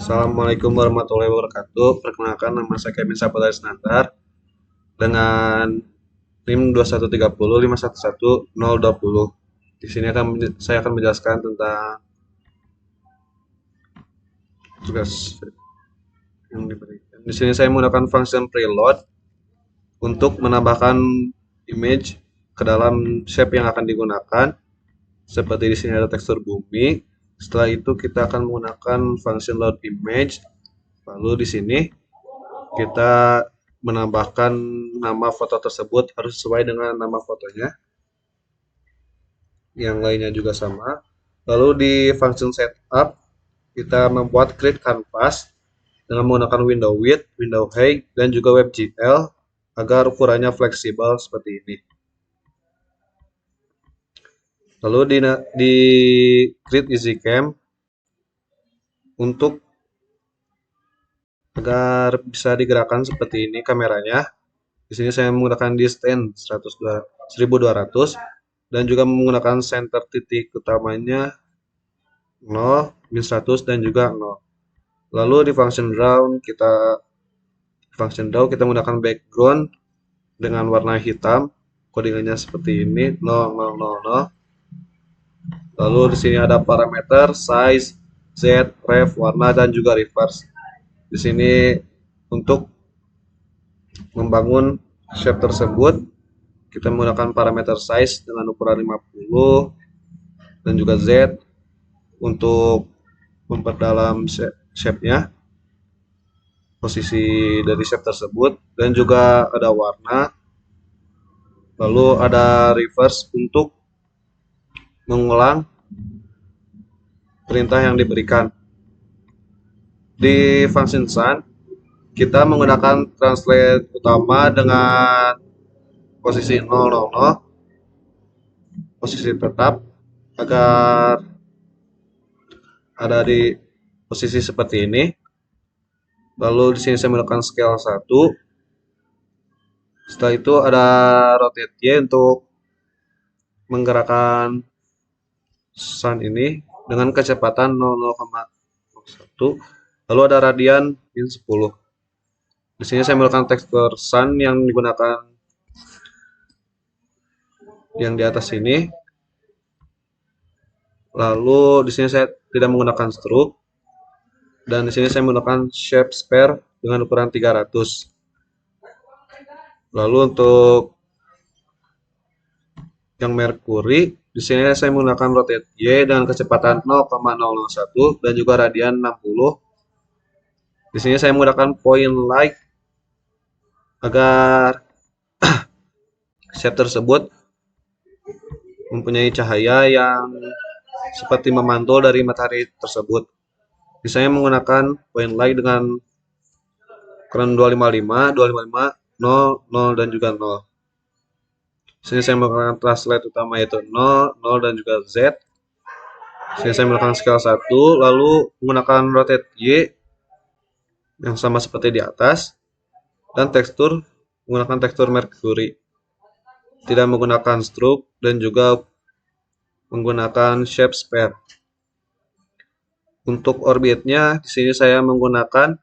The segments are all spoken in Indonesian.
Assalamualaikum warahmatullahi wabarakatuh. Perkenalkan, nama saya Kevin Saputra Iskandar dengan NIM 21305111020. Di sini saya akan menjelaskan tentang tugas yang diberikan. Di sini saya menggunakan function preload untuk menambahkan image ke dalam shape yang akan digunakan. Seperti di sini ada tekstur bumi. Setelah itu kita akan menggunakan function load image. Lalu di sini kita menambahkan nama foto tersebut harus sesuai dengan nama fotonya. Yang lainnya juga sama. Lalu di function setup kita membuat create canvas dengan menggunakan window width, window height, dan juga WebGL agar ukurannya fleksibel seperti ini. Lalu di create EasyCam untuk agar bisa digerakkan seperti ini kameranya. Di sini saya menggunakan distance 1200 dan juga menggunakan center titik utamanya 0, min 100 dan juga 0. Lalu di function draw kita menggunakan background dengan warna hitam, codingannya seperti ini 0000. Lalu di sini ada parameter size, Z, ref, warna dan juga reverse. Di sini untuk membangun shape tersebut kita menggunakan parameter size dengan ukuran 50 dan juga Z untuk memperdalam shape-nya, posisi dari shape tersebut, dan juga ada warna. Lalu ada reverse untuk mengulang perintah yang diberikan. Di function sun kita menggunakan translate utama dengan posisi 000, posisi tetap agar ada di posisi seperti ini. Lalu di sini saya menggunakan scale 1. Setelah itu ada rotate Y untuk menggerakkan sun ini dengan kecepatan 0,01. Lalu ada radian min 10. Di sini saya menggunakan tekstur sun yang digunakan yang di atas ini. Lalu di sini saya tidak menggunakan stroke dan di sini saya menggunakan shape sphere dengan ukuran 300. Lalu untuk yang Mercury, di sini saya menggunakan rotate Y dengan kecepatan 0,001 dan juga radian 60. Di sini saya menggunakan point light agar shape tersebut mempunyai cahaya yang seperti memantul dari matahari tersebut. Misalnya menggunakan point light dengan ukuran 255, 0, 0 dan juga 0. Sini saya menggunakan translate utama yaitu 0, 0 dan juga Z. Sini saya menggunakan scale 1, lalu menggunakan rotate Y yang sama seperti di atas, dan tekstur menggunakan tekstur Mercury. Tidak menggunakan stroke dan juga menggunakan shape sphere. Untuk orbitnya di sini saya menggunakan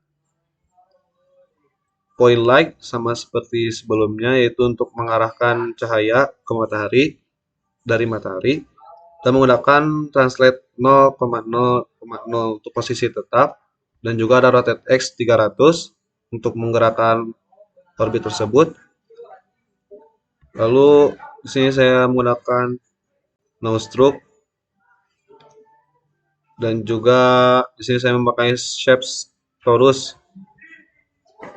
point light sama seperti sebelumnya, yaitu untuk mengarahkan cahaya ke matahari dari matahari, dan menggunakan translate 0,0,0 untuk posisi tetap, dan juga ada rotate X 300 untuk menggerakkan orbit tersebut. Lalu di sini saya menggunakan no stroke dan juga di sini saya memakai shape torus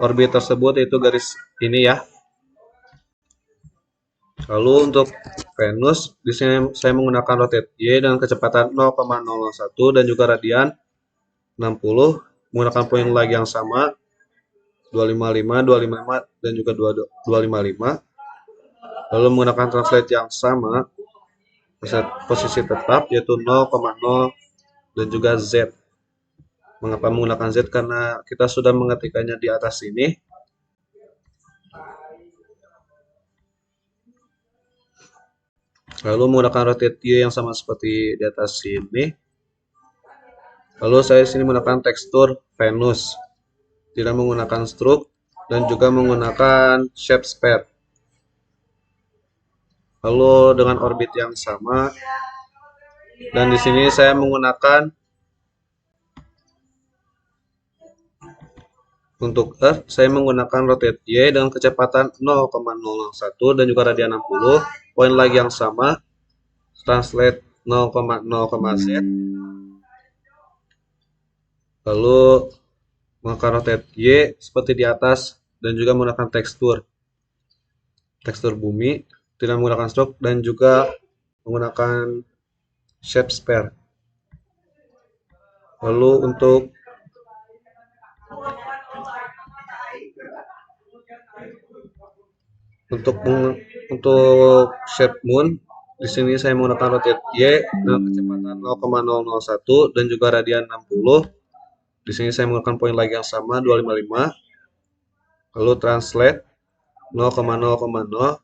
orbit tersebut, yaitu garis ini ya. Lalu untuk Venus di sini saya menggunakan rotate Y dengan kecepatan 0,001 dan juga radian 60, menggunakan point light yang sama 255, 255 dan juga 255. Lalu menggunakan translate yang sama posisi tetap yaitu 0,0 dan juga Z. Mengapa menggunakan Z? Karena kita sudah mengetikkannya di atas ini. Lalu menggunakan rotate Y yang sama seperti di atas ini. Lalu saya sini menggunakan tekstur Venus, tidak menggunakan stroke dan juga menggunakan shape sphere. Lalu dengan orbit yang sama, dan di sini saya menggunakan untuk Earth, saya menggunakan rotate Y dengan kecepatan 0,001 dan juga radian 60. Poin like yang sama, translate 0,0, Z. Lalu menggunakan rotate Y seperti di atas dan juga menggunakan tekstur bumi, tidak menggunakan stroke dan juga menggunakan shape sphere. Lalu untuk shape moon, di sini saya menggunakan rotate Y dengan kecepatan 0,001 dan juga radian 60. Di sini saya menggunakan poin like yang sama 255. Lalu translate 0,0,0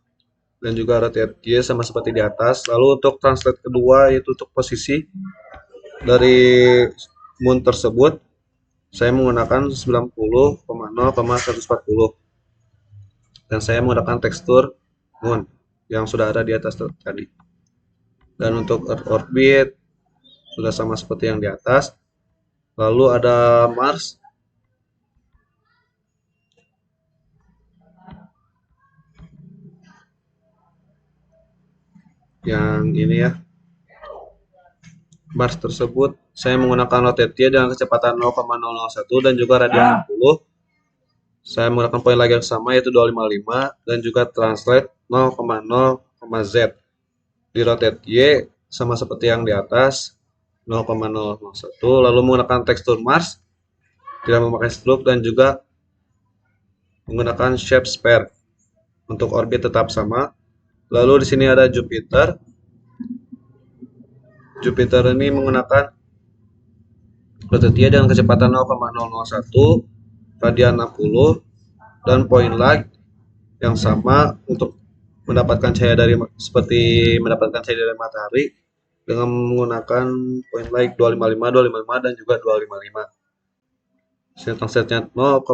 dan juga rotate Y sama seperti di atas. Lalu untuk translate kedua yaitu untuk posisi dari moon tersebut, saya menggunakan 90,0,140 dan saya menggunakan tekstur moon yang sudah ada di atas tadi. Dan untuk Earth orbit sudah sama seperti yang di atas. Lalu ada Mars yang ini ya. Mars tersebut saya menggunakan rotate Y dengan kecepatan 0,001 dan juga radian 60. Saya menggunakan poin like yang sama yaitu 255 dan juga translate 0,0, Z. Di rotate Y sama seperti yang di atas 0,001, lalu menggunakan tekstur Mars, tidak memakai stroke dan juga menggunakan shape sphere. Untuk orbit tetap sama. Lalu di sini ada Jupiter. Jupiter ini menggunakan rotate Y dengan kecepatan 0,001, radian 60 dan point light yang sama untuk mendapatkan cahaya mendapatkan cahaya dari matahari dengan menggunakan point light 255, 255 dan juga 255. Sini setnya 0,0,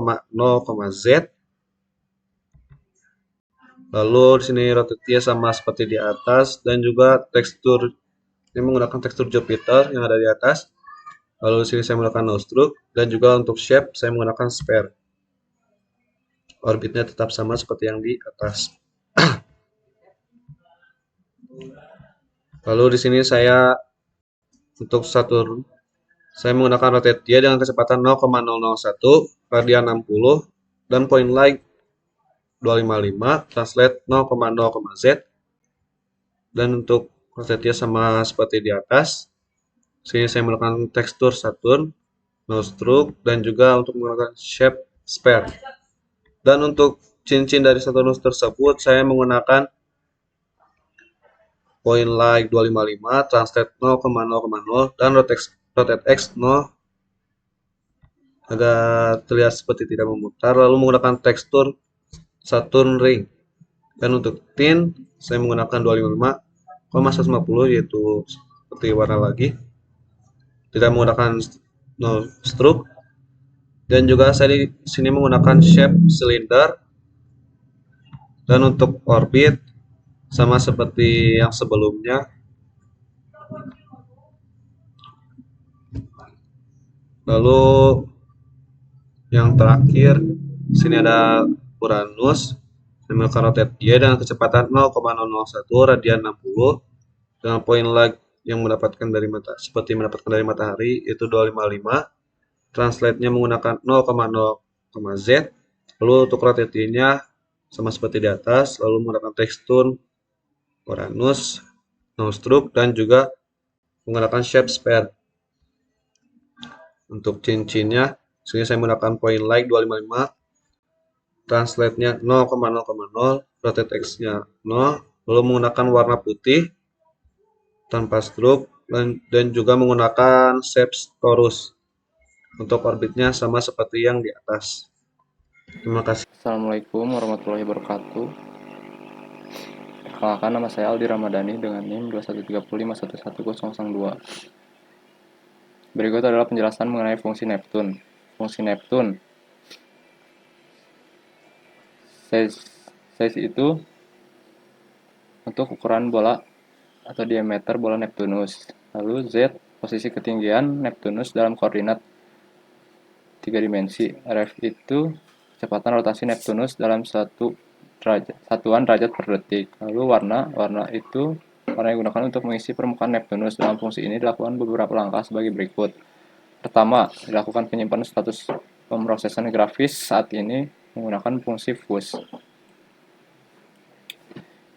Z. Lalu di sini rotate sama seperti di atas dan juga tekstur ini menggunakan tekstur Jupiter yang ada di atas. Lalu di sini saya menggunakan no stroke dan juga untuk shape saya menggunakan sphere. Orbitnya tetap sama seperti yang di atas. Lalu di sini saya untuk Saturn saya menggunakan rotate Y dengan kecepatan 0,001, radian 60 dan point light 255, translate 0,0, Z. Dan untuk rotate Y sama seperti di atas. Sini saya menggunakan tekstur Saturn, no stroke dan juga untuk menggunakan shape sphere. Dan untuk cincin dari Saturnus tersebut saya menggunakan point like 255, translate 0,0,0 dan rotate X 0 agar terlihat seperti tidak memutar, lalu menggunakan tekstur Saturn ring. Dan untuk tin saya menggunakan 255,150 yaitu seperti warna lagi, tidak menggunakan no stroke dan juga saya di sini menggunakan shape silinder. Dan untuk orbit sama seperti yang sebelumnya. Lalu yang terakhir sini ada Uranus menggunakan rotate Y dengan kecepatan 0,001, radian 60 dengan point lag yang mendapatkan dari matahari itu 255. Translate-nya menggunakan 0,0, Z. Lalu untuk rotate-nya sama seperti di atas, lalu menggunakan tekstur Uranus, no stroke dan juga menggunakan shape sphere. Untuk cincinnya, sini saya menggunakan point like 255, translate-nya 0,0,0, rotate X-nya 0, lalu menggunakan warna putih tanpa stroke dan juga menggunakan shape torus. Untuk orbitnya sama seperti yang di atas. Terima kasih. Assalamualaikum warahmatullahi wabarakatuh. Perkenalkan, nama saya Aldi Ramadhani dengan NIM 2135111002. Berikut adalah penjelasan mengenai fungsi Neptune. Fungsi Neptune, size itu untuk ukuran bola atau diameter bola Neptunus. Lalu Z, posisi ketinggian Neptunus dalam koordinat 3 dimensi. Rf itu kecepatan rotasi Neptunus dalam satuan derajat per detik. Lalu warna itu warna yang digunakan untuk mengisi permukaan Neptunus. Dalam fungsi ini dilakukan beberapa langkah sebagai berikut. Pertama, dilakukan penyimpanan status pemrosesan grafis saat ini menggunakan fungsi fuse.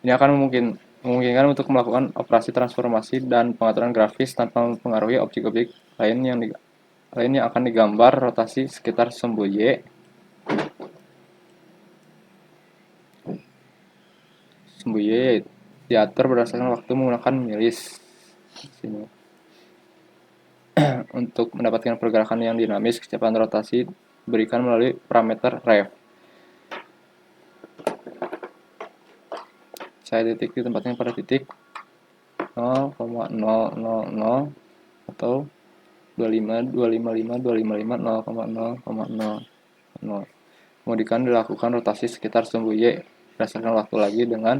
Ini akan memungkinkan untuk melakukan operasi transformasi dan pengaturan grafis tanpa mempengaruhi objek-objek lain yang akan digambar rotasi sekitar sumbu Y. Sumbu Y diatur berdasarkan waktu menggunakan milis. Sini. Untuk mendapatkan pergerakan yang dinamis, kecepatan rotasi diberikan melalui parameter ref. Cahaya titik ditempatkan pada titik 0,000 atau 0,000. Kemudian dilakukan rotasi sekitar sumbu Y berdasarkan waktu lagi dengan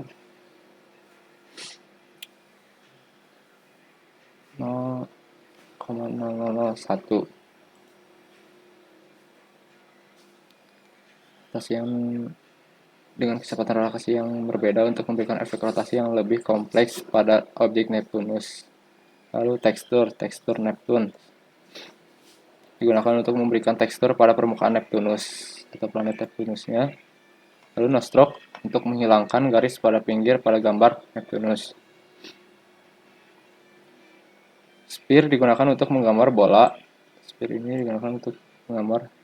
0,001. Rotasi yang dengan kecepatan rotasi yang berbeda untuk memberikan efek rotasi yang lebih kompleks pada objek Neptunus. Lalu tekstur Neptune digunakan untuk memberikan tekstur pada permukaan Neptunus atau planet Neptunusnya. Lalu no stroke untuk menghilangkan garis pada pinggir pada gambar Neptunus. Sphere digunakan untuk menggambar bola. Sphere ini digunakan untuk menggambar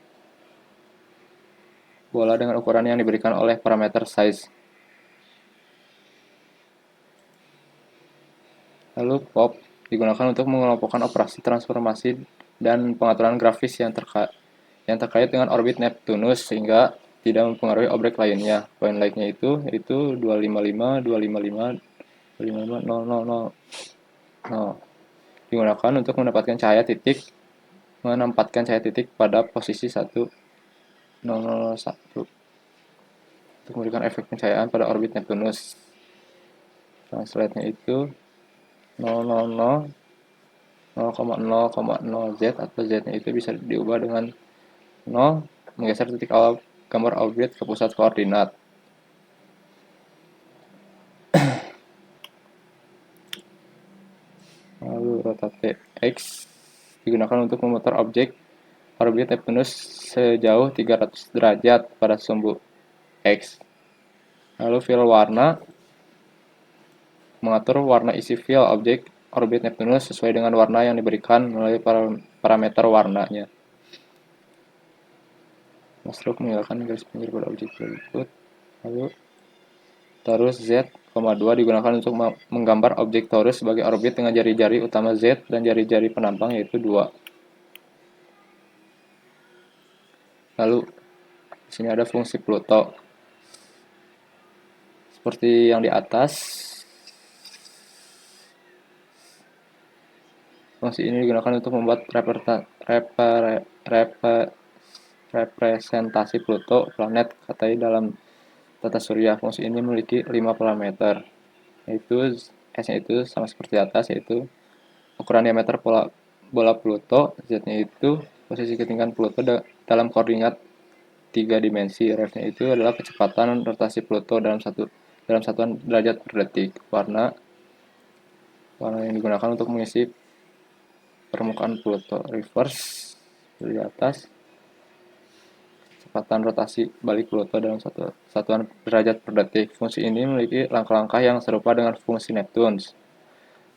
bola dengan ukuran yang diberikan oleh parameter size. Lalu pop digunakan untuk mengelompokkan operasi transformasi dan pengaturan grafis yang terkait dengan orbit Neptunus sehingga tidak mempengaruhi objek lainnya. Point light-nya yaitu 255, 255, 255, 000. Digunakan untuk menempatkan cahaya titik pada posisi 1001 untuk memberikan efek pencahayaan pada orbit Neptunus. Translate-nya itu 000 0,0,0 Z atau Z-nya itu bisa diubah dengan 0 menggeser titik awal gambar objek ke pusat koordinat. Lalu rotate X digunakan untuk memutar orbit Neptunus sejauh 300 derajat pada sumbu X. Lalu fill warna mengatur warna isi fill objek orbit Neptunus sesuai dengan warna yang diberikan melalui parameter warnanya. Stroke menghilangkan garis pinggir pada objek berikut. Lalu torus Z, 2 digunakan untuk menggambar objek torus sebagai orbit dengan jari-jari utama Z dan jari-jari penampang yaitu 2. Lalu di sini ada fungsi Pluto. Seperti yang di atas. Fungsi ini digunakan untuk membuat representasi Pluto, planet katai dalam tata surya. Fungsi ini memiliki 5 parameter, yaitu S-nya itu sama seperti atas, yaitu ukuran diameter bola Pluto, Z-nya itu posisi ketinggian Pluto dalam koordinat 3 dimensi, Rf-nya itu adalah kecepatan rotasi Pluto dalam satuan derajat per detik. Warna yang digunakan untuk mengisi permukaan Pluto. Reverse di atas, kecepatan rotasi balik Pluto dalam satuan derajat per detik. Fungsi ini memiliki langkah-langkah yang serupa dengan fungsi Neptune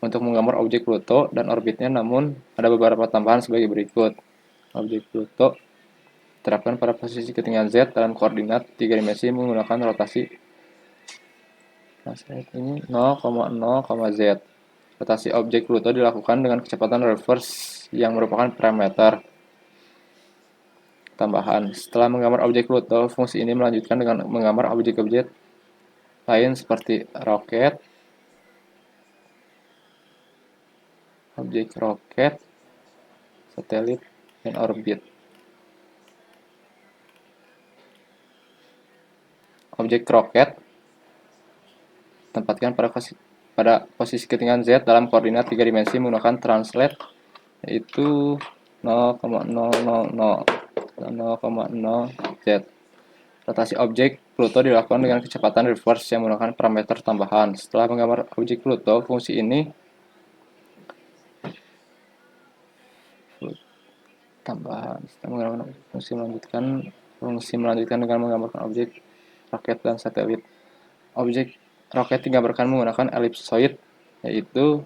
untuk menggambar objek Pluto dan orbitnya, namun ada beberapa tambahan sebagai berikut. Objek Pluto terapkan pada posisi ketinggian Z dalam koordinat 3 dimensi menggunakan rotasi ini 0,0, Z. Rotasi objek Pluto dilakukan dengan kecepatan reverse yang merupakan parameter tambahan. Setelah menggambar objek Pluto, fungsi ini melanjutkan dengan menggambar objek-objek lain seperti satelit in orbit. Objek roket tempatkan pada posisi ketinggian Z dalam koordinat 3 dimensi menggunakan translate, yaitu 0,000 Z. Rotasi objek Pluto dilakukan dengan kecepatan reverse yang menggunakan parameter tambahan. Setelah menggambar objek Pluto, fungsi ini fungsi melanjutkan dengan menggambarkan objek roket dan satelit. Objek roket digambarkan menggunakan elipsoid, yaitu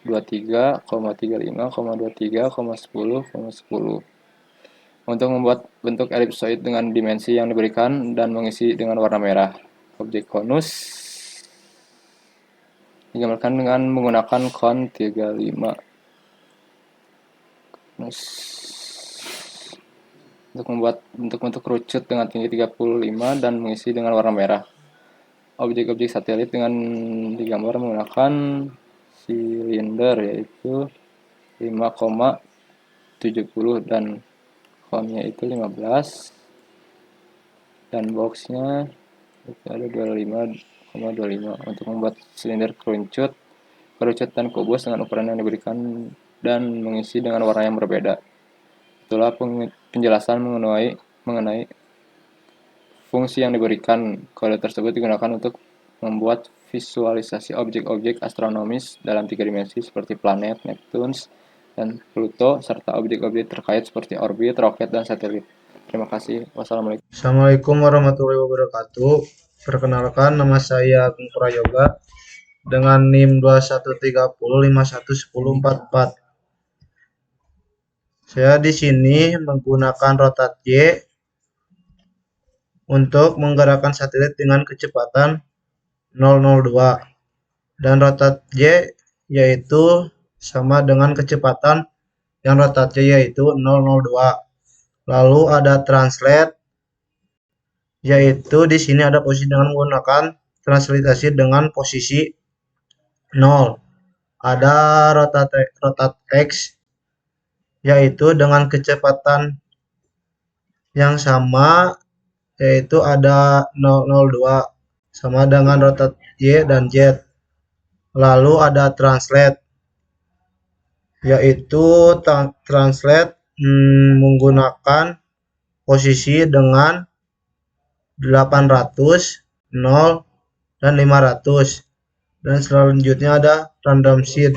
23,35,23,10,10. Untuk membuat bentuk elipsoid dengan dimensi yang diberikan dan mengisi dengan warna merah. Objek konus digambarkan dengan menggunakan kon 35. Untuk membuat bentuk-bentuk kerucut dengan tinggi 35 dan mengisi dengan warna merah. Objek-objek satelit dengan digambar menggunakan silinder, yaitu 5,70 dan konnya itu 15 dan boxnya itu ada 25,25. Untuk membuat silinder kerucut dan kubus dengan ukuran yang diberikan dan mengisi dengan warna yang berbeda. Itulah penjelasan mengenai fungsi yang diberikan. Kode tersebut digunakan untuk membuat visualisasi objek-objek astronomis dalam 3 dimensi seperti planet, Neptunus, dan Pluto, serta objek-objek terkait seperti orbit, roket, dan satelit. Terima kasih. Wassalamualaikum. Assalamualaikum warahmatullahi wabarakatuh. Perkenalkan, nama saya Agung Prayoga dengan NIM 2130511044. Saya di sini menggunakan rotat Y untuk menggerakkan satelit dengan kecepatan 002 dan rotat Y yaitu sama dengan kecepatan yang rotat Y yaitu 002. Lalu ada translate, yaitu di sini ada posisi dengan menggunakan translitasi dengan posisi 0. Ada rotat X, yaitu dengan kecepatan yang sama, yaitu ada 002 sama dengan rotat Y dan Z. Lalu ada translate, yaitu translate menggunakan posisi dengan 800, 0, dan 500. Dan selanjutnya ada random seed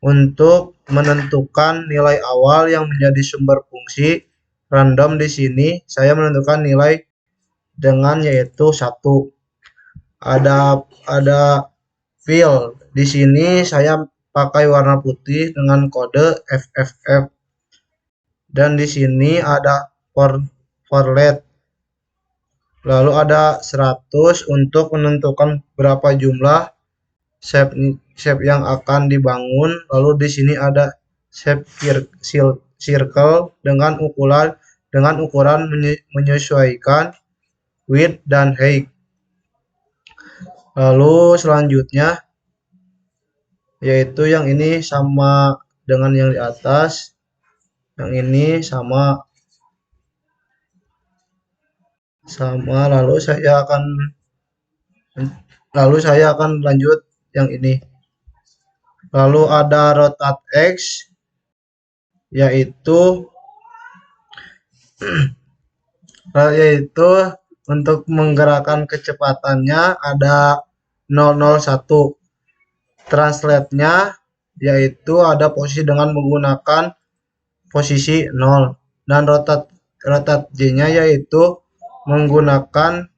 untuk menentukan nilai awal yang menjadi sumber fungsi random. Di sini saya menentukan nilai dengan yaitu 1. Ada fill. Di sini saya pakai warna putih dengan kode FFF. Dan di sini ada forlet. Lalu ada 100 untuk menentukan berapa jumlah shape yang akan dibangun. Lalu di sini ada shape circle dengan ukuran menyesuaikan width dan height. Lalu selanjutnya yaitu yang ini sama dengan yang di atas, yang ini sama. Lalu saya akan lanjut yang ini. Lalu ada rotate X, yaitu untuk menggerakkan kecepatannya ada 001. Translate-nya yaitu ada posisi dengan menggunakan posisi 0. Dan rotate J-nya yaitu menggunakan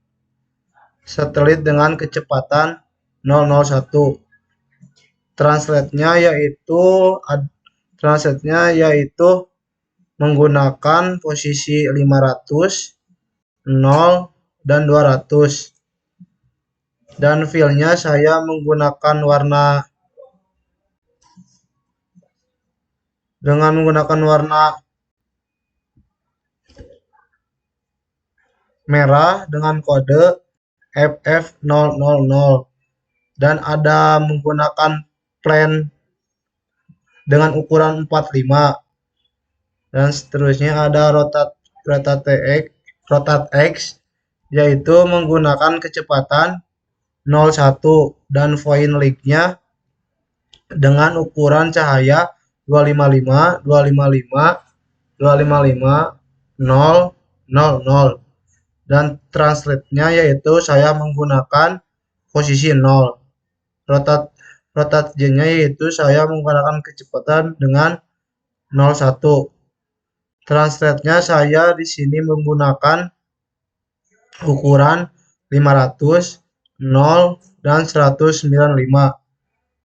satelit dengan kecepatan 001. Translate-nya yaitu menggunakan posisi 500, 0, dan 200. Dan fill-nya saya menggunakan warna merah dengan kode FF000 dan ada menggunakan plan dengan ukuran 45. Dan seterusnya ada rotat X, yaitu menggunakan kecepatan 0,1 dan point leak-nya dengan ukuran cahaya 255, 255, 255, 0, 0, 0. Dan translate-nya yaitu saya menggunakan posisi 0. Rotat J-nya yaitu saya menggunakan kecepatan dengan 0,1. Translate-nya saya di sini menggunakan ukuran 500, 0, dan 195.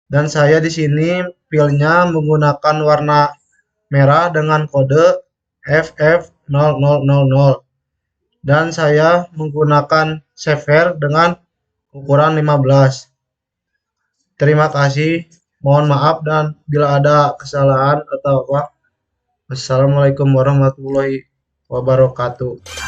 Dan saya di sini filenya menggunakan warna merah dengan kode FF0000. Dan saya menggunakan saver dengan ukuran 15. Terima kasih. Mohon maaf dan bila ada kesalahan atau apa. Wassalamualaikum warahmatullahi wabarakatuh.